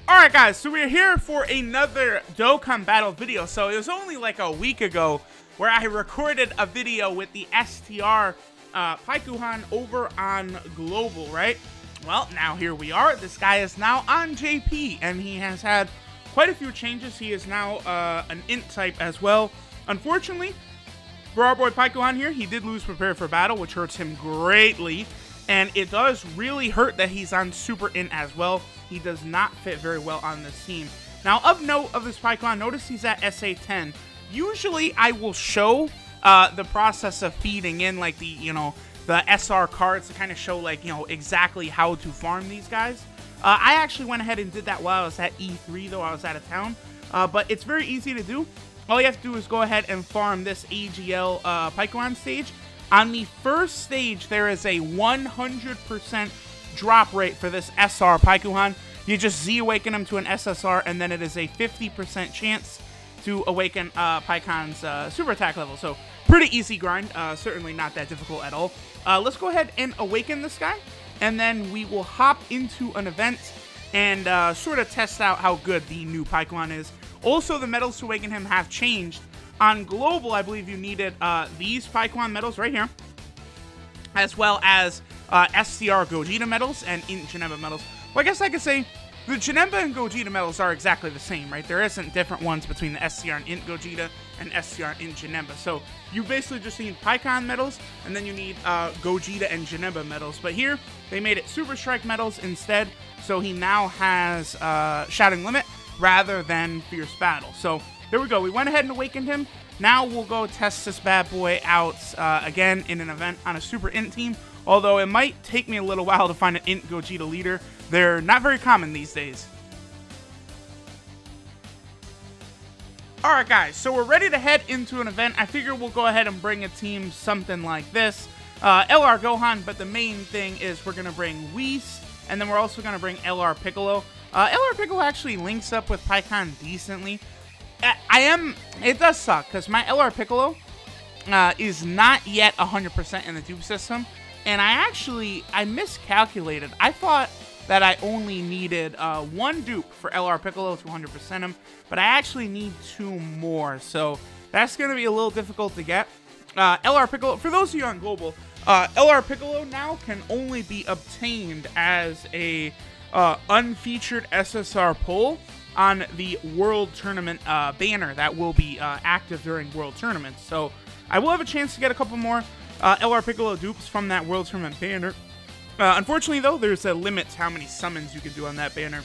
Alright guys, so we're here for another Dokkan Battle video. So it was only like a week ago where I recorded a video with the STR Paikuhan over on Global, right? Well, now here we are. This guy is now on JP, and he has had quite a few changes. He is now an Int type as well. Unfortunately, for our boy Paikuhan here, he did lose Prepare for Battle, which hurts him greatly. And it does really hurt that he's on Super Int as well. He does not fit very well on this team. Now, of note of this Paikuhan, notice he's at SA10. Usually, I will show the process of feeding in, like, the SR cards to kind of show, like, exactly how to farm these guys. I actually went ahead and did that while I was at E3, though I was out of town. But it's very easy to do. All you have to do is go ahead and farm this AGL Paikuhan stage. On the first stage, there is a 100% drop rate for this SR Paikuhan. You just Z-awaken him to an SSR, and then it is a 50% chance to awaken Paikuhan's super attack level. So, pretty easy grind. Certainly not that difficult at all. Let's go ahead and awaken this guy, and then we will hop into an event and sort of test out how good the new Paikuhan is. Also, the medals to awaken him have changed. On Global, I believe you needed these Paikuhan medals right here, as well as STR Gogeta medals and Int Janemba medals. Well, I guess I could say the Janemba and Gogeta medals are exactly the same, right? There isn't different ones between the STR and Int Gogeta and STR and Int Janemba. So you basically just need Paikuhan medals, and then you need Gogeta and Janemba medals. But here, they made it Super Strike medals instead, so he now has Shouting Limit rather than Fierce Battle. So there we go. We went ahead and awakened him. Now we'll go test this bad boy out again in an event on a Super Int team. Although it might take me a little while to find an Int Gogeta leader. They're not very common these days. Alright guys, so we're ready to head into an event. I figure we'll go ahead and bring a team something like this. LR Gohan, but the main thing is we're going to bring Whis, and then we're also going to bring LR Piccolo. LR Piccolo actually links up with Paikuhan decently. It does suck, because my LR Piccolo is not yet 100% in the dupe system, and I miscalculated. I thought that I only needed one dupe for LR Piccolo to 100% him, but I actually need 2 more, so that's going to be a little difficult to get. LR Piccolo, for those of you on Global, LR Piccolo now can only be obtained as a unfeatured SSR pull on the World Tournament banner that will be active during World Tournaments. So I will have a chance to get a couple more LR Piccolo dupes from that World Tournament banner. Unfortunately, though, there's a limit to how many summons you can do on that banner.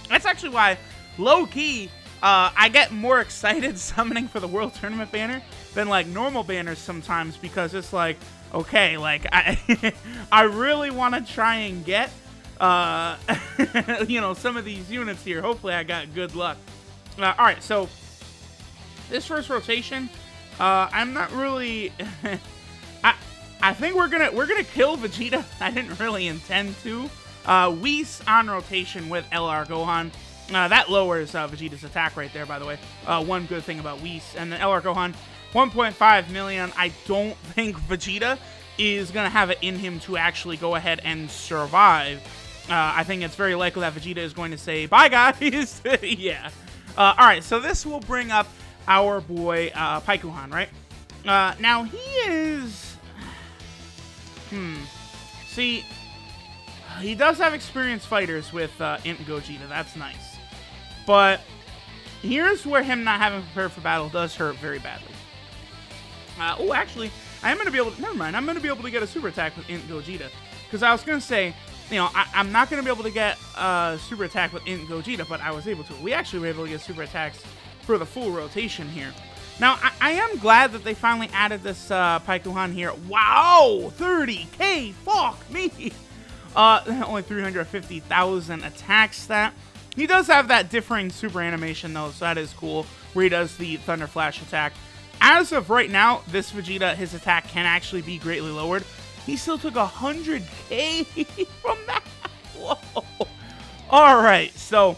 That's actually why, low-key, I get more excited summoning for the World Tournament banner than, like, normal banners sometimes, because it's like, okay, like, I really want to try and get some of these units here. Hopefully I got good luck. Alright, so this first rotation, I'm not really I think we're gonna kill Vegeta. I didn't really intend to. Whis on rotation with LR Gohan. That lowers Vegeta's attack right there, by the way. One good thing about Whis. And then LR Gohan, 1.5 million. I don't think Vegeta is gonna have it in him to actually go ahead and survive. I think it's very likely that Vegeta is going to say, bye, guys. Yeah. Alright, so this will bring up our boy Paikuhan, right? Now, he is... See, he does have experienced fighters with Int Gogeta. That's nice. But here's where him not having prepared for battle does hurt very badly. Oh, actually, I am going to be able to... Never mind. I'm going to be able to get a super attack with Int Gogeta. Because I was going to say... I'm not going to be able to get a super attack with Int Gogeta, but I was able to. We actually were able to get super attacks for the full rotation here. Now, I am glad that they finally added this Paikuhan here. Wow! 30k! Fuck me! Only 350,000 attack stat. He does have that differing super animation, though, so that is cool, where he does the Thunder Flash attack. As of right now, this Vegeta, his attack can actually be greatly lowered. He still took 100k from that. Whoa. Alright, so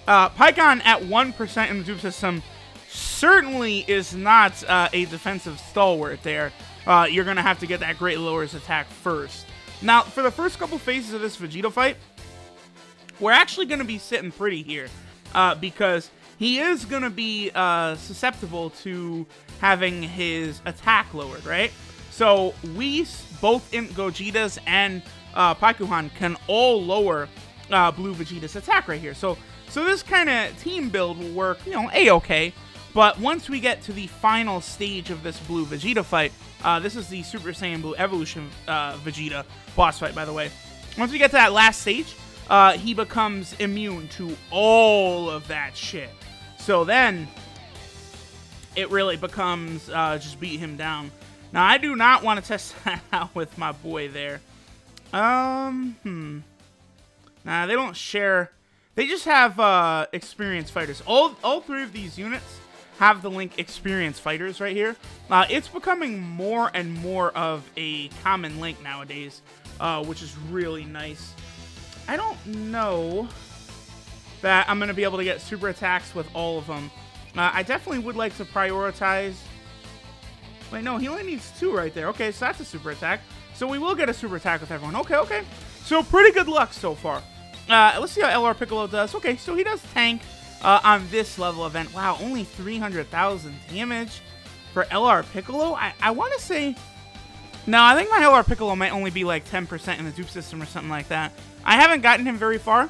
Paikuhan at 1% in the dupe system certainly is not a defensive stalwart there. You're going to have to get that great lowers attack first. Now, for the first couple phases of this Vegeta fight, we're actually going to be sitting pretty here because he is going to be susceptible to having his attack lowered, right? So Whis, both Gogetas and Paikuhan can all lower Blue Vegeta's attack right here. So this kind of team build will work, you know, a-okay. But once we get to the final stage of this Blue Vegeta fight, this is the Super Saiyan Blue Evolution Vegeta boss fight, by the way. Once we get to that last stage, he becomes immune to all of that shit. So then, it really becomes just beat him down. Now, I do not want to test that out with my boy there. Nah, they don't share. They just have experienced fighters. All three of these units have the link experienced fighters right here. It's becoming more and more of a common link nowadays, which is really nice. I don't know that I'm going to be able to get super attacks with all of them. I definitely would like to prioritize. Wait, no, he only needs 2 right there. Okay, so that's a super attack. So we will get a super attack with everyone. Okay. So pretty good luck so far. Let's see how LR Piccolo does. Okay, so he does tank on this level event. Wow, only 300,000 damage for LR Piccolo. I want to say... No, I think my LR Piccolo might only be like 10% in the dupe system or something like that. I haven't gotten him very far.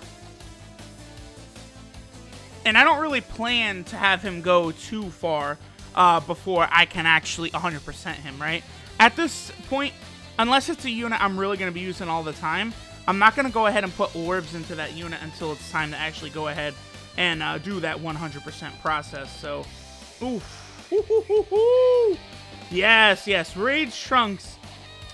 And I don't really plan to have him go too far before I can actually 100% him, right? At this point, unless it's a unit I'm really going to be using all the time, I'm not going to go ahead and put orbs into that unit until it's time to actually go ahead and do that 100% process. So, oof. Yes. Rage Trunks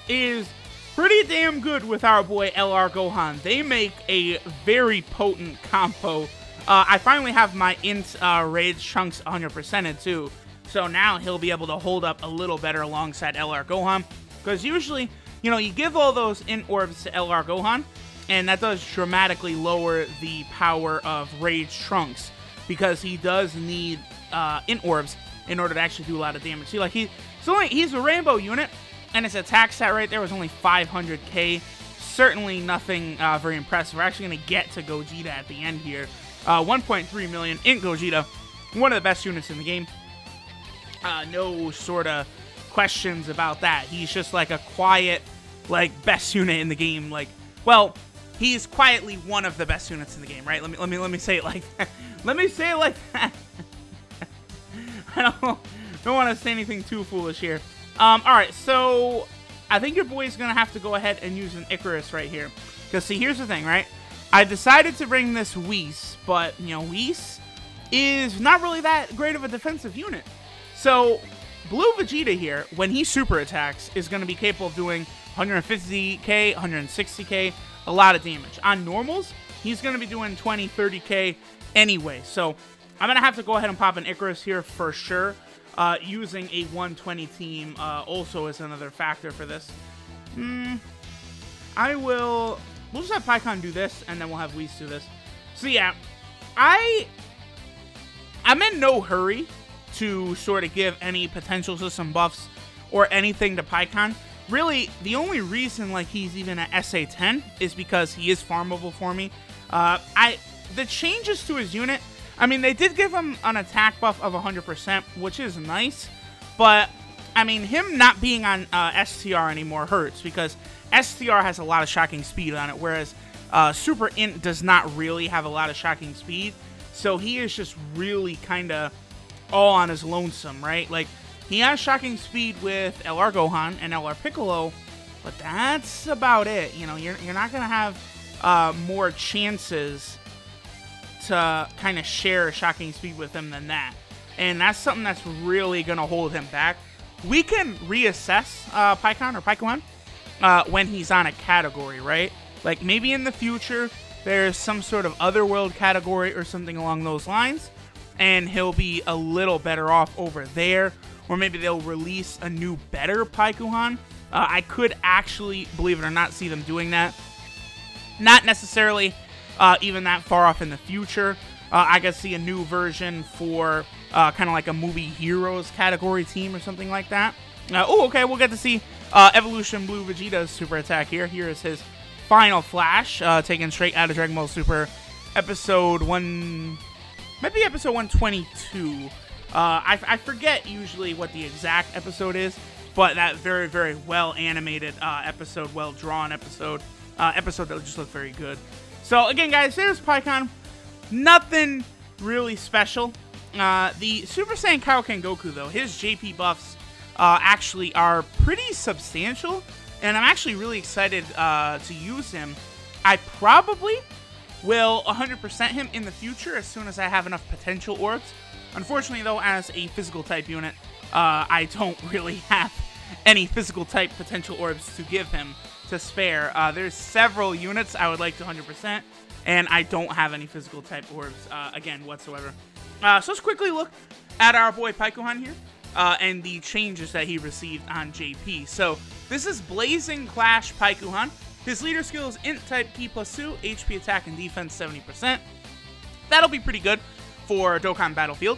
is pretty damn good with our boy LR Gohan. They make a very potent combo. I finally have my Int Rage Trunks 100%ed too. So now he'll be able to hold up a little better alongside LR Gohan. Because usually, you know, you give all those Int Orbs to LR Gohan, and that does dramatically lower the power of Rage Trunks. Because he does need Int Orbs in order to actually do a lot of damage. See, like, he's a Rainbow unit, and his attack stat right there was only 500k. Certainly nothing very impressive. We're actually going to get to Gogeta at the end here. 1.3 million Int Gogeta, one of the best units in the game. No sort of questions about that. He's just like a quiet, like, best unit in the game. Like, well, he's quietly one of the best units in the game, right? Let me say it like that. Let me say it like that. I don't want to say anything too foolish here. All right, so I think your boy's gonna have to go ahead and use an Icarus right here. Because see, here's the thing, right? I decided to bring this Whis, but, you know, Whis is not really that great of a defensive unit. So, Blue Vegeta here, when he super attacks, is going to be capable of doing 150k, 160k, a lot of damage. On normals, he's going to be doing 20, 30k anyway. So, I'm going to have to go ahead and pop an Icarus here for sure. Using a 120 team also is another factor for this. We'll just have Pikkon do this, and then we'll have Whis do this. So yeah, I'm in no hurry to sort of give any potential system buffs or anything to Pikkon. Really, the only reason like he's even at SA10 is because he is farmable for me. The changes to his unit, I mean, they did give him an attack buff of 100%, which is nice, but I mean, him not being on STR anymore hurts because STR has a lot of shocking speed on it, whereas Super Int does not really have a lot of shocking speed. So he is just really kind of all on his lonesome, right? Like, he has shocking speed with LR Gohan and LR Piccolo, but that's about it. You know, you're not going to have more chances to kind of share shocking speed with him than that. And that's something that's really going to hold him back. We can reassess Pikkon or Paikuhan when he's on a category, right? Like, maybe in the future, there's some sort of otherworld category or something along those lines, and he'll be a little better off over there, or maybe they'll release a new, better Paikuhan. I could actually, believe it or not, see them doing that. Not necessarily even that far off in the future. I could see a new version for kind of like a movie heroes category team or something like that. Oh, okay, we'll get to see Evolution Blue Vegeta's super attack here. Here is his final flash, taken straight out of Dragon Ball Super episode 1, might be episode 122. I forget usually what the exact episode is, but that very, very well animated episode, well drawn episode that just looked very good. So again, guys, there's PyCon. Nothing really special. The Super Saiyan Kaioken Goku, though, his JP buffs actually are pretty substantial, and I'm actually really excited to use him. I probably will 100% him in the future as soon as I have enough potential orbs. Unfortunately, though, as a physical type unit, I don't really have any physical type potential orbs to give him to spare. There's several units I would like to 100%, and I don't have any physical type orbs, again, whatsoever. So let's quickly look at our boy Paikuhan here, and the changes that he received on JP. So this is Blazing Clash Paikuhan. His leader skill is Int type Ki plus 2, HP attack and defense 70%. That'll be pretty good for Dokkan Battlefield.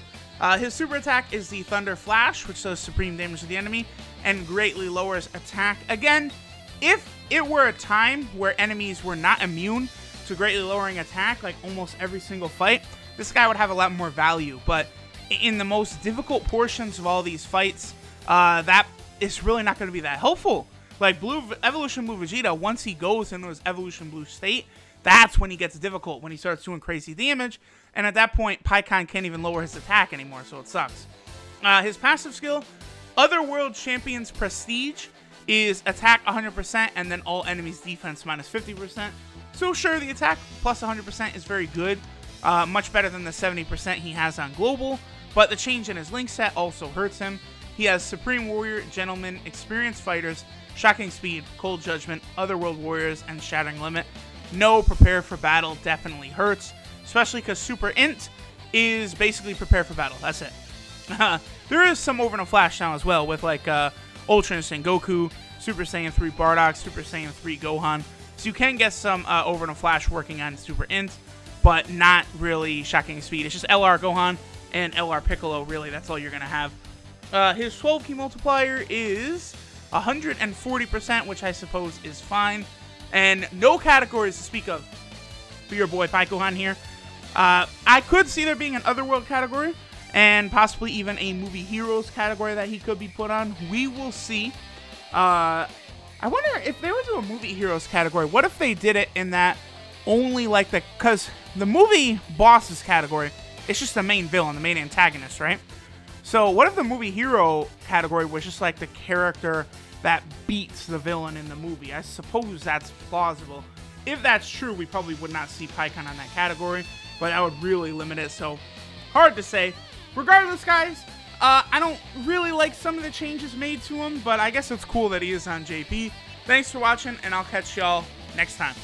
His super attack is the Thunder Flash, which does supreme damage to the enemy and greatly lowers attack. Again, if it were a time where enemies were not immune to greatly lowering attack, like almost every single fight, this guy would have a lot more value. But in the most difficult portions of all these fights, that is really not going to be that helpful. Like Evolution Blue Vegeta, once he goes into his Evolution Blue state, that's when he gets difficult, when he starts doing crazy damage. And at that point, Paikon can't even lower his attack anymore, so it sucks. His passive skill, Otherworld Champions Prestige, is attack 100% and then all enemies defense minus 50%. So sure, the attack plus 100% is very good. Much better than the 70% he has on Global, but the change in his link set also hurts him. He has Supreme Warrior, Gentleman, Experienced Fighters, Shocking Speed, Cold Judgment, Otherworld Warriors, and Shattering Limit. No Prepare for Battle definitely hurts, especially because Super Int is basically Prepare for Battle. That's it. There is some Over no Flash now as well, with like Ultra Instinct Goku, Super Saiyan 3 Bardock, Super Saiyan 3 Gohan. So you can get some Over no Flash working on Super Int, but not really Shocking Speed. It's just LR Gohan and LR Piccolo, really. That's all you're going to have. His 12 key multiplier is 140%, which I suppose is fine. And no categories to speak of for your boy Paikuhan here. I could see there being an Otherworld category, and possibly even a Movie Heroes category that he could be put on. We will see. I wonder if they would do a Movie Heroes category. What if they did it in that only like the... Because the movie bosses category, it's just the main villain, the main antagonist, right? So what if the Movie Hero category was just like the character that beats the villain in the movie? I suppose that's plausible. If that's true, we probably would not see Paikon on that category, but that would really limit it, so hard to say. Regardless, guys, I don't really like some of the changes made to him, but I guess it's cool that he is on JP. Thanks for watching, and I'll catch y'all next time.